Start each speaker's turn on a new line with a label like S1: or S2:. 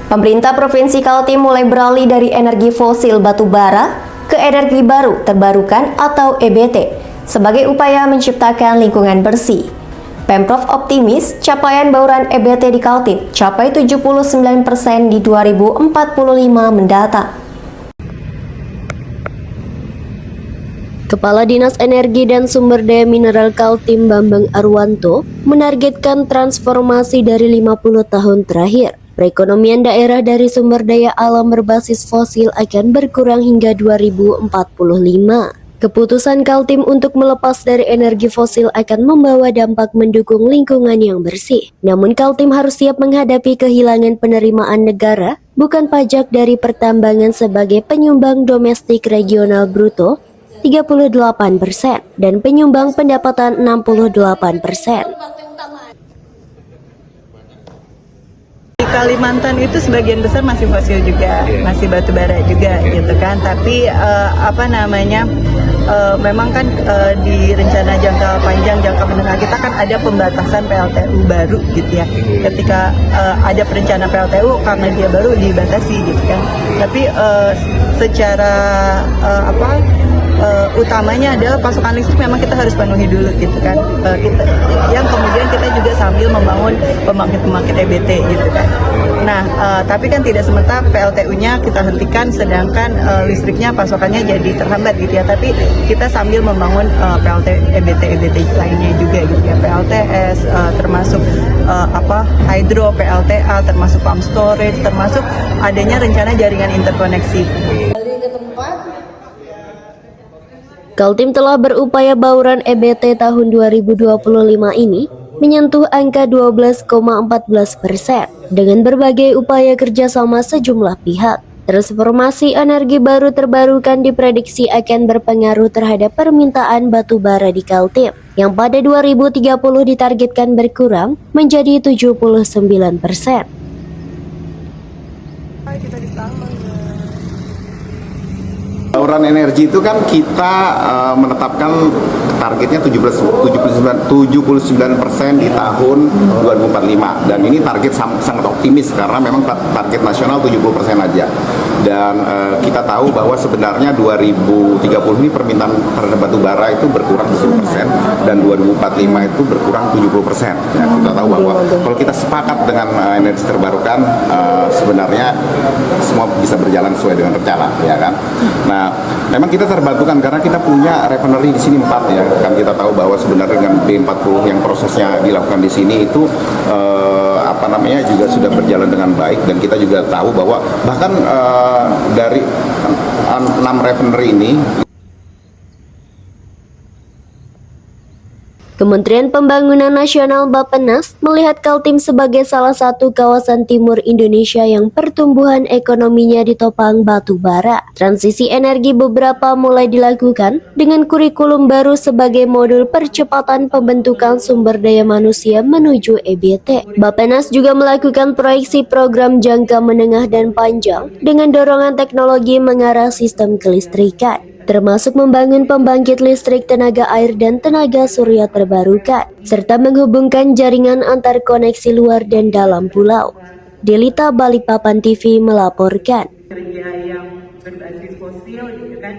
S1: Pemerintah Provinsi Kaltim mulai beralih dari energi fosil batu bara ke energi baru terbarukan atau EBT sebagai upaya menciptakan lingkungan bersih. Pemprov optimis capaian bauran EBT di Kaltim capai 79% di 2045 mendatang. Kepala Dinas Energi dan Sumber Daya Mineral Kaltim Bambang Arwanto menargetkan transformasi dari 50 tahun terakhir. Perekonomian daerah dari sumber daya alam berbasis fosil akan berkurang hingga 2045. Keputusan Kaltim untuk melepas dari energi fosil akan membawa dampak mendukung lingkungan yang bersih. Namun Kaltim harus siap menghadapi kehilangan penerimaan negara, bukan pajak dari pertambangan sebagai penyumbang domestik regional bruto 38% dan penyumbang pendapatan 68%.
S2: Di Kalimantan itu sebagian besar masih fosil juga, masih batu bara juga gitu kan. Tapi memang kan di rencana jangka panjang, jangka menengah kita kan ada pembatasan PLTU baru gitu ya. Ketika ada perencanaan PLTU karena dia baru dibatasi gitu kan. Tapi secara utamanya adalah pasokan listrik memang kita harus penuhi dulu gitu kan. Yang kemudian kita juga sambil membangun pembangkit-pembangkit EBT gitu kan. Nah, tapi kan tidak semata PLTU-nya kita hentikan sedangkan listriknya pasokannya jadi terhambat gitu ya. Tapi kita sambil membangun EBT lainnya juga gitu ya. PLTS termasuk hydro, PLTA, termasuk pump storage, termasuk adanya rencana jaringan interkoneksi.
S1: Kaltim telah berupaya bauran EBT tahun 2025 ini menyentuh angka 12,14% dengan berbagai upaya kerjasama sejumlah pihak. Transformasi energi baru terbarukan diprediksi akan berpengaruh terhadap permintaan batu bara di Kaltim yang pada 2030 ditargetkan berkurang menjadi 79%.
S3: Bauran energi itu kan kita menetapkan targetnya 79% di tahun 2045 dan ini target sangat optimis karena memang target nasional 70% aja. Dan kita tahu bahwa sebenarnya 2030 ini permintaan terhadap batu bara itu berkurang 10% dan 2045 itu berkurang 70%. Ya, kita tahu bahwa kalau kita sepakat dengan energi terbarukan sebenarnya semua bisa berjalan sesuai dengan rencana, ya kan. Nah, memang kita terbantukan karena kita punya refinery di sini 4 ya. Kan kita tahu bahwa sebenarnya dengan B40 yang prosesnya dilakukan di sini itu juga sudah berjalan dengan baik dan kita juga tahu bahwa bahkan dari 6 refinery ini
S1: Kementerian Pembangunan Nasional Bappenas melihat Kaltim sebagai salah satu kawasan timur Indonesia yang pertumbuhan ekonominya ditopang batu bara. Transisi energi beberapa mulai dilakukan dengan kurikulum baru sebagai modul percepatan pembentukan sumber daya manusia menuju EBT. Bappenas juga melakukan proyeksi program jangka menengah dan panjang dengan dorongan teknologi mengarah sistem kelistrikan, termasuk membangun pembangkit listrik tenaga air dan tenaga surya terbarukan, serta menghubungkan jaringan antar koneksi luar dan dalam pulau. Delita Balikpapan TV melaporkan.
S2: Kerja yang berbasis fosil gitu kan.